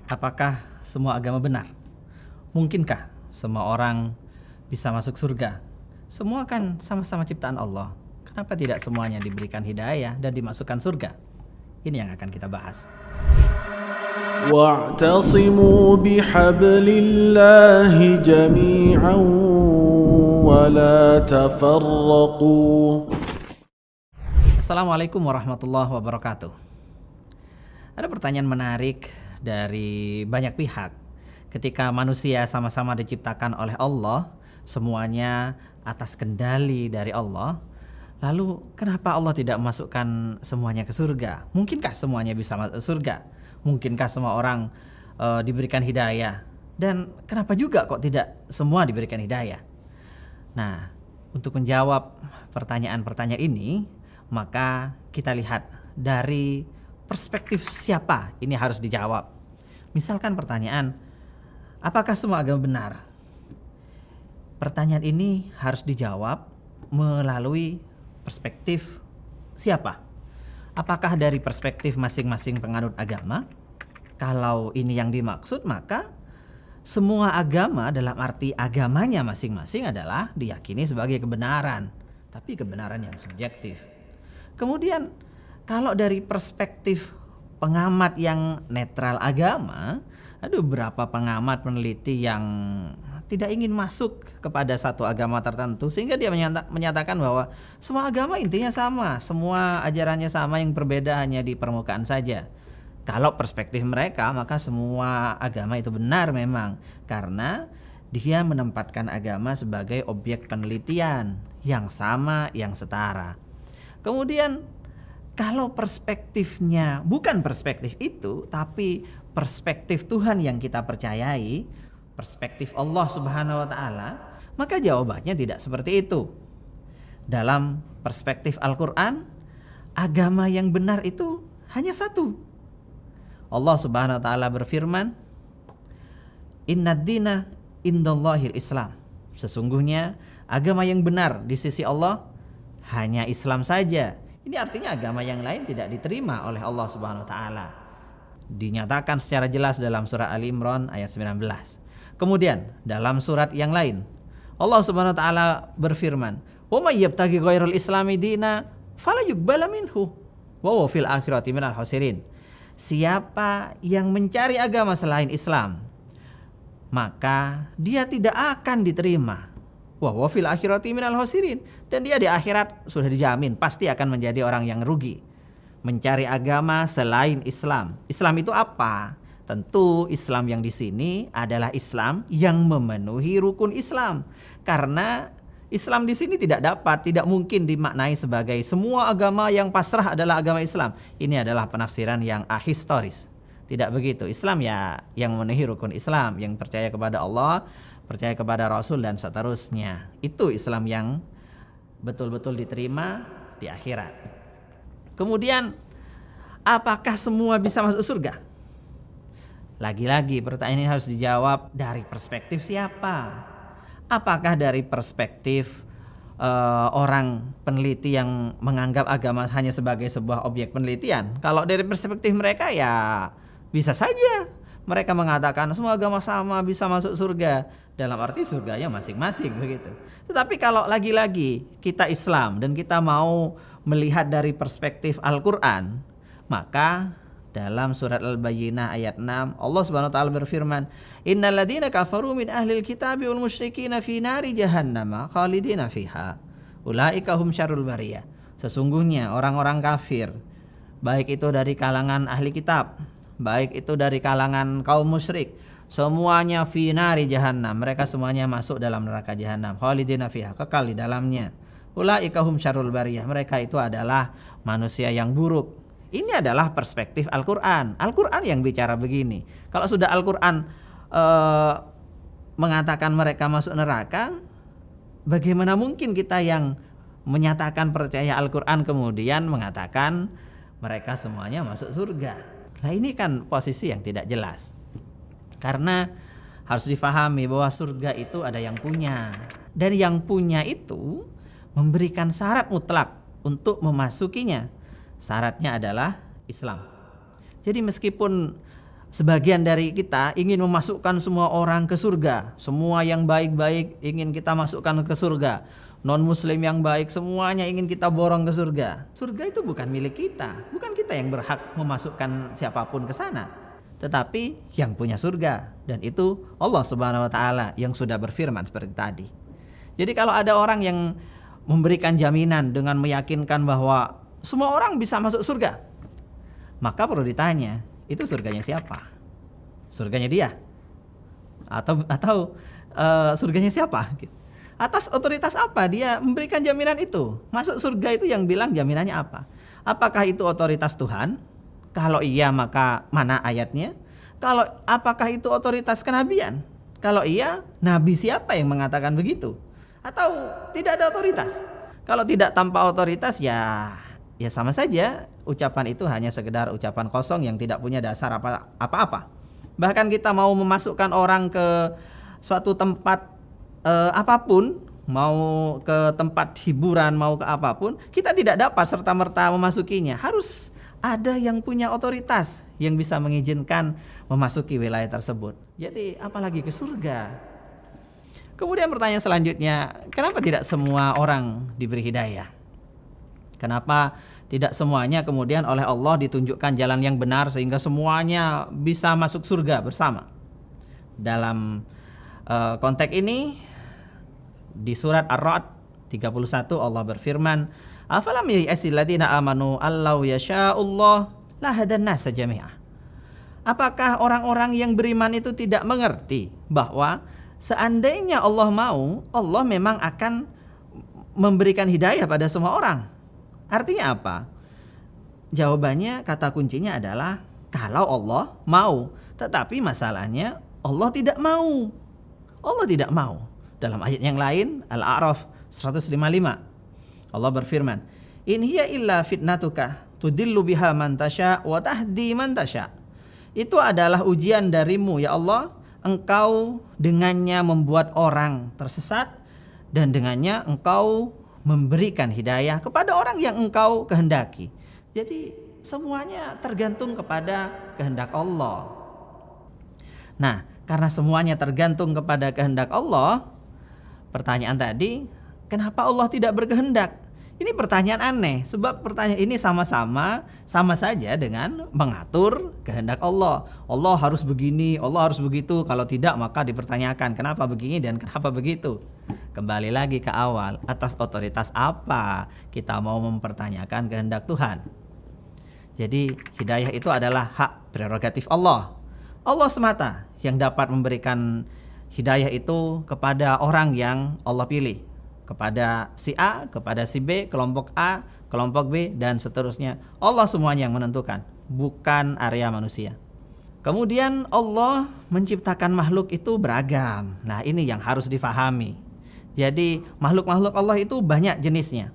Apakah semua agama benar? Mungkinkah semua orang bisa masuk surga? Semua kan sama-sama ciptaan Allah. Kenapa tidak semuanya diberikan hidayah dan dimasukkan surga? Ini yang akan kita bahas. واعتصموا بحبل الله جميعا ولا تفرقوا. Assalamualaikum warahmatullahi wabarakatuh. Ada pertanyaan menarik dari banyak pihak. Ketika manusia sama-sama diciptakan oleh Allah, semuanya atas kendali dari Allah, lalu kenapa Allah tidak memasukkan semuanya ke surga? Mungkinkah semuanya bisa masuk surga? Mungkinkah semua orang diberikan hidayah? Dan kenapa juga kok tidak semua diberikan hidayah? Nah, untuk menjawab pertanyaan-pertanyaan ini, maka kita lihat dari perspektif siapa ini harus dijawab. Misalkan pertanyaan, apakah semua agama benar? Pertanyaan ini harus dijawab melalui perspektif siapa? Apakah dari perspektif masing-masing penganut agama? Kalau ini yang dimaksud, maka semua agama dalam arti agamanya masing-masing adalah diyakini sebagai kebenaran, tapi kebenaran yang subjektif. Kemudian kalau dari perspektif pengamat yang netral agama, ada beberapa pengamat peneliti yang tidak ingin masuk kepada satu agama tertentu, sehingga dia menyatakan bahwa semua agama intinya sama, semua ajarannya sama, yang berbeda hanya di permukaan saja. Kalau perspektif mereka, maka semua agama itu benar memang, karena dia menempatkan agama sebagai objek penelitian yang sama, yang setara. Kemudian kalau perspektifnya bukan perspektif itu, tapi perspektif Tuhan yang kita percayai, perspektif Allah Subhanahu wa Ta'ala, maka jawabannya tidak seperti itu. Dalam perspektif Al-Quran, agama yang benar itu hanya satu. Allah Subhanahu wa Ta'ala berfirman, Innad dina indallahil Islam. Sesungguhnya agama yang benar di sisi Allah hanya Islam saja. Ini artinya agama yang lain tidak diterima oleh Allah Subhanahu wa Ta'ala. Dinyatakan secara jelas dalam surah Ali Imran ayat 19. Kemudian dalam surat yang lain, Allah Subhanahu wa Ta'ala berfirman, "Wa may yabtaghi ghairal islami dina fala yuqbala minhu wa huwa fil akhirati minal khasirin." Siapa yang mencari agama selain Islam, maka dia tidak akan diterima. Wa huwa fil akhirati minal khasirin, dan dia di akhirat sudah dijamin pasti akan menjadi orang yang rugi. Mencari agama selain Islam. Islam itu apa? Tentu Islam yang di sini adalah Islam yang memenuhi rukun Islam. Karena Islam di sini tidak mungkin dimaknai sebagai semua agama yang pasrah adalah agama Islam. Ini adalah penafsiran yang ahistoris. Tidak begitu. Islam ya yang memenuhi rukun Islam, yang percaya kepada Allah, percaya kepada Rasul dan seterusnya. Itu Islam yang betul-betul diterima di akhirat. Kemudian, apakah semua bisa masuk surga? Lagi-lagi pertanyaan ini harus dijawab dari perspektif siapa? Apakah dari perspektif orang peneliti yang menganggap agama hanya sebagai sebuah objek penelitian? Kalau dari perspektif mereka ya bisa saja mereka mengatakan semua agama sama, bisa masuk surga, dalam arti surganya masing-masing begitu. Tetapi kalau lagi-lagi kita Islam dan kita mau melihat dari perspektif Al-Quran, maka dalam surat Al-Bayyinah ayat 6 Allah Subhanahu wa Ta'ala berfirman, Innal ladzina kafaru min ahlil kitabi wal musyrikina fi nari jahannama khalidina fiha ulaika hum syarrul bariyah. Sesungguhnya orang-orang kafir, baik itu dari kalangan ahli kitab, baik itu dari kalangan kaum musyrik, semuanya fi nari jahannam, mereka semuanya masuk dalam neraka jahanam, khalidina fiha, kekal di dalamnya. Ulaika hum syarrul bariyah, mereka itu adalah manusia yang buruk. Ini adalah perspektif Al-Quran. Al-Quran yang bicara begini. Kalau sudah Al-Quran mengatakan mereka masuk neraka, bagaimana mungkin kita yang menyatakan percaya Al-Quran kemudian mengatakan mereka semuanya masuk surga? Nah, ini kan posisi yang tidak jelas. Karena harus difahami bahwa surga itu ada yang punya. Dan yang punya itu memberikan syarat mutlak untuk memasukinya. Syaratnya adalah Islam. Jadi meskipun sebagian dari kita ingin memasukkan semua orang ke surga. Semua yang baik-baik ingin kita masukkan ke surga. Non-muslim yang baik semuanya ingin kita borong ke surga. Surga itu bukan milik kita. Bukan kita yang berhak memasukkan siapapun ke sana. Tetapi yang punya surga. Dan itu Allah Subhanahu wa Ta'ala yang sudah berfirman seperti tadi. Jadi kalau ada orang yang memberikan jaminan dengan meyakinkan bahwa semua orang bisa masuk surga, maka perlu ditanya, itu surganya siapa? Surganya dia? Atau surganya siapa? Atas otoritas apa dia memberikan jaminan itu? Masuk surga itu yang bilang jaminannya apa? Apakah itu otoritas Tuhan? Kalau iya maka mana ayatnya? Kalau apakah itu otoritas kenabian? Kalau iya, nabi siapa yang mengatakan begitu? Atau tidak ada otoritas? Kalau tidak tanpa otoritas ya sama saja ucapan itu hanya sekedar ucapan kosong yang tidak punya dasar apa-apa. Bahkan kita mau memasukkan orang ke suatu tempat apapun, mau ke tempat hiburan, mau ke apapun, kita tidak dapat serta-merta memasukinya. Harus ada yang punya otoritas yang bisa mengizinkan memasuki wilayah tersebut. Jadi apalagi ke surga. Kemudian pertanyaan selanjutnya, kenapa tidak semua orang diberi hidayah? Kenapa tidak semuanya kemudian oleh Allah ditunjukkan jalan yang benar sehingga semuanya bisa masuk surga bersama? Dalam konteks ini di surat Ar-Ra'd 31 Allah berfirman, "Afalam yai'asil ladzina amanu allau yasha'ullah lahadan nasa jami'ah." Apakah orang-orang yang beriman itu tidak mengerti bahwa seandainya Allah mau, Allah memang akan memberikan hidayah pada semua orang? Artinya apa? Jawabannya, kata kuncinya adalah kalau Allah mau. Tetapi masalahnya Allah tidak mau. Allah tidak mau. Dalam ayat yang lain, Al-A'raf 155, Allah berfirman, "In hiya illa fitnatuka tudillu biha man tasya wa tahdi man tasya." Itu adalah ujian darimu ya Allah. Engkau dengannya membuat orang tersesat dan dengannya engkau memberikan hidayah kepada orang yang engkau kehendaki. Jadi semuanya tergantung kepada kehendak Allah. Nah, karena semuanya tergantung kepada kehendak Allah, pertanyaan tadi, kenapa Allah tidak berkehendak? Ini pertanyaan aneh, sebab pertanyaan ini sama saja dengan mengatur kehendak Allah. Allah harus begini, Allah harus begitu. Kalau tidak maka dipertanyakan kenapa begini dan kenapa begitu. Kembali lagi ke awal, atas otoritas apa kita mau mempertanyakan kehendak Tuhan? Jadi hidayah itu adalah hak prerogatif Allah. Allah semata yang dapat memberikan hidayah itu kepada orang yang Allah pilih. Kepada si A, kepada si B, kelompok A, kelompok B, dan seterusnya. Allah semuanya yang menentukan, bukan area manusia. Kemudian Allah menciptakan makhluk itu beragam. Nah, ini yang harus difahami. Jadi makhluk-makhluk Allah itu banyak jenisnya.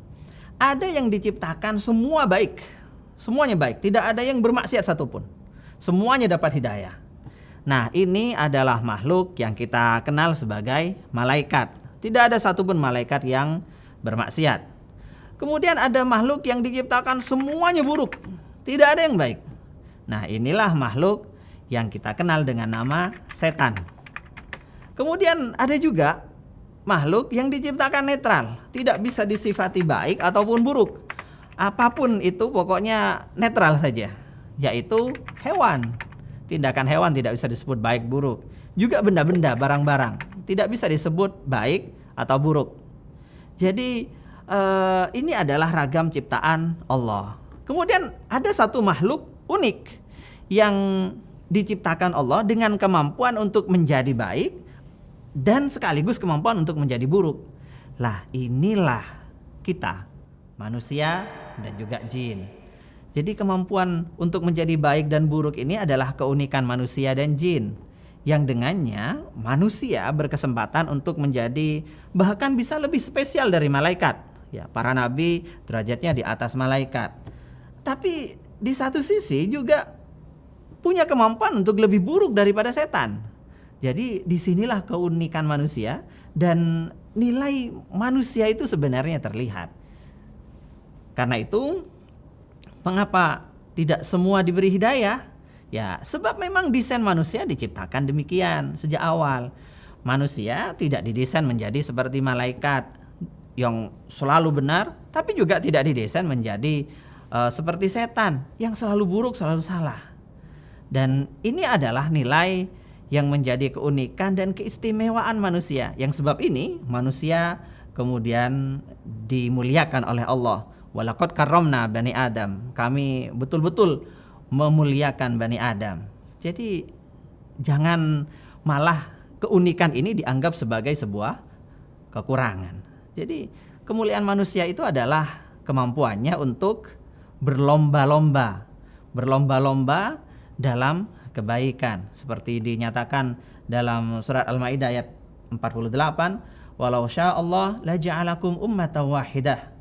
Ada yang diciptakan semua baik, semuanya baik, tidak ada yang bermaksiat satupun. Semuanya dapat hidayah. Nah, ini adalah makhluk yang kita kenal sebagai malaikat. Tidak ada satupun malaikat yang bermaksiat. Kemudian ada makhluk yang diciptakan semuanya buruk, tidak ada yang baik. Nah, inilah makhluk yang kita kenal dengan nama setan. Kemudian ada juga makhluk yang diciptakan netral, tidak bisa disifati baik ataupun buruk. Apapun itu pokoknya netral saja, yaitu hewan. Tindakan hewan tidak bisa disebut baik buruk. Juga benda-benda, barang-barang tidak bisa disebut baik atau buruk. Jadi ini adalah ragam ciptaan Allah. Kemudian ada satu makhluk unik yang diciptakan Allah dengan kemampuan untuk menjadi baik dan sekaligus kemampuan untuk menjadi buruk. Lah, inilah kita, manusia dan juga jin. Jadi kemampuan untuk menjadi baik dan buruk ini adalah keunikan manusia dan jin, yang dengannya manusia berkesempatan untuk menjadi bahkan bisa lebih spesial dari malaikat. Ya, para nabi derajatnya di atas malaikat. Tapi di satu sisi juga punya kemampuan untuk lebih buruk daripada setan. Jadi disinilah keunikan manusia dan nilai manusia itu sebenarnya terlihat. Karena itu, mengapa tidak semua diberi hidayah? Ya, sebab memang desain manusia diciptakan demikian sejak awal. Manusia tidak didesain menjadi seperti malaikat yang selalu benar, tapi juga tidak didesain menjadi seperti setan yang selalu buruk, selalu salah. Dan ini adalah nilai yang menjadi keunikan dan keistimewaan manusia. Yang sebab ini manusia kemudian dimuliakan oleh Allah. Walaqad karramna bani Adam. Kami betul-betul memuliakan Bani Adam. Jadi jangan malah keunikan ini dianggap sebagai sebuah kekurangan. Jadi kemuliaan manusia itu adalah kemampuannya untuk berlomba-lomba dalam kebaikan. Seperti dinyatakan dalam surat Al-Maidah ayat 48, walau sya'allah la ja'alakum ummatan wahidah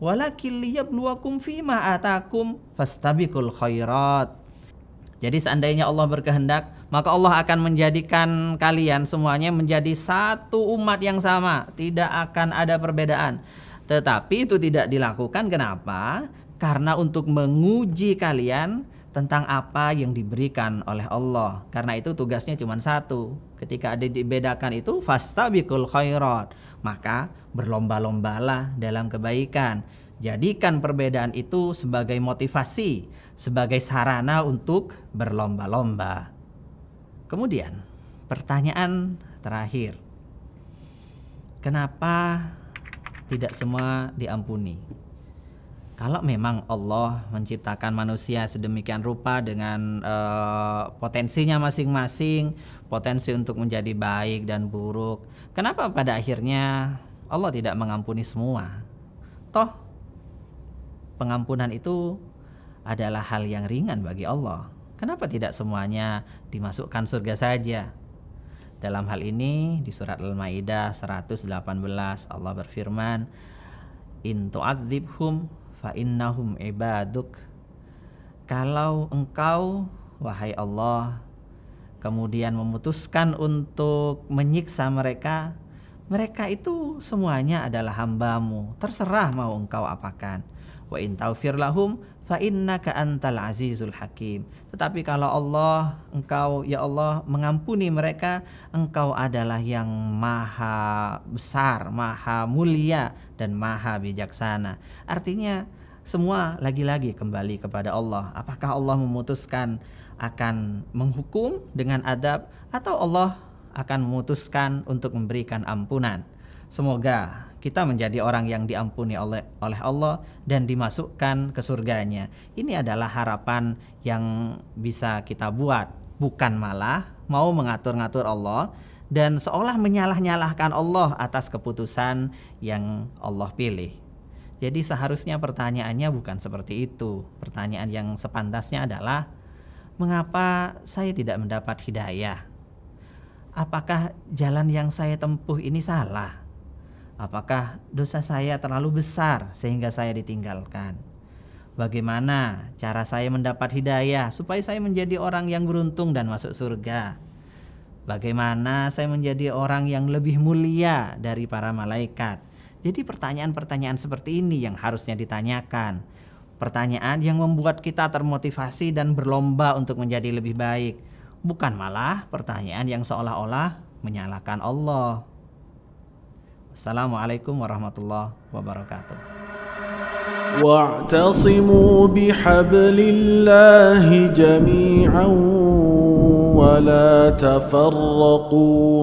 walakin liyabluwakum fima atakum fastabiqul khairat. Jadi seandainya Allah berkehendak, maka Allah akan menjadikan kalian semuanya menjadi satu umat yang sama, tidak akan ada perbedaan. Tetapi itu tidak dilakukan, kenapa? Karena untuk menguji kalian tentang apa yang diberikan oleh Allah. Karena itu tugasnya cuma satu. Ketika ada dibedakan itu fastabiqul khairat, maka berlomba-lombalah dalam kebaikan. Jadikan perbedaan itu sebagai motivasi, sebagai sarana untuk berlomba-lomba. Kemudian pertanyaan terakhir, kenapa tidak semua diampuni? Kalau memang Allah menciptakan manusia sedemikian rupa dengan potensinya masing-masing, potensi untuk menjadi baik dan buruk, kenapa pada akhirnya Allah tidak mengampuni semua? Toh pengampunan itu adalah hal yang ringan bagi Allah. Kenapa tidak semuanya dimasukkan surga saja? Dalam hal ini di surat Al-Maidah 118 Allah berfirman, in tu'adzibhum fa innahum ibaduk. Kalau engkau wahai Allah kemudian memutuskan untuk menyiksa mereka, mereka itu semuanya adalah hambamu, terserah mau engkau apakan. Wa in taufir lahum fa innaka antal azizul hakim. Tetapi kalau Allah, engkau ya Allah mengampuni mereka, engkau adalah yang maha besar, maha mulia dan maha bijaksana. Artinya semua lagi-lagi kembali kepada Allah. Apakah Allah memutuskan akan menghukum dengan adab, atau Allah akan memutuskan untuk memberikan ampunan? Semoga kita menjadi orang yang diampuni oleh Allah dan dimasukkan ke surganya. Ini adalah harapan yang bisa kita buat, bukan malah mau mengatur-ngatur Allah dan seolah menyalah-nyalahkan Allah atas keputusan yang Allah pilih. Jadi seharusnya pertanyaannya bukan seperti itu. Pertanyaan yang sepantasnya adalah, mengapa saya tidak mendapat hidayah? Apakah jalan yang saya tempuh ini salah? Apakah dosa saya terlalu besar sehingga saya ditinggalkan? Bagaimana cara saya mendapat hidayah supaya saya menjadi orang yang beruntung dan masuk surga? Bagaimana saya menjadi orang yang lebih mulia dari para malaikat? Jadi pertanyaan-pertanyaan seperti ini yang harusnya ditanyakan. Pertanyaan yang membuat kita termotivasi dan berlomba untuk menjadi lebih baik. Bukan malah pertanyaan yang seolah-olah menyalahkan Allah. Assalamualaikum warahmatullahi wabarakatuh. واعتصموا بحبل الله جميعا ولا تفرقوا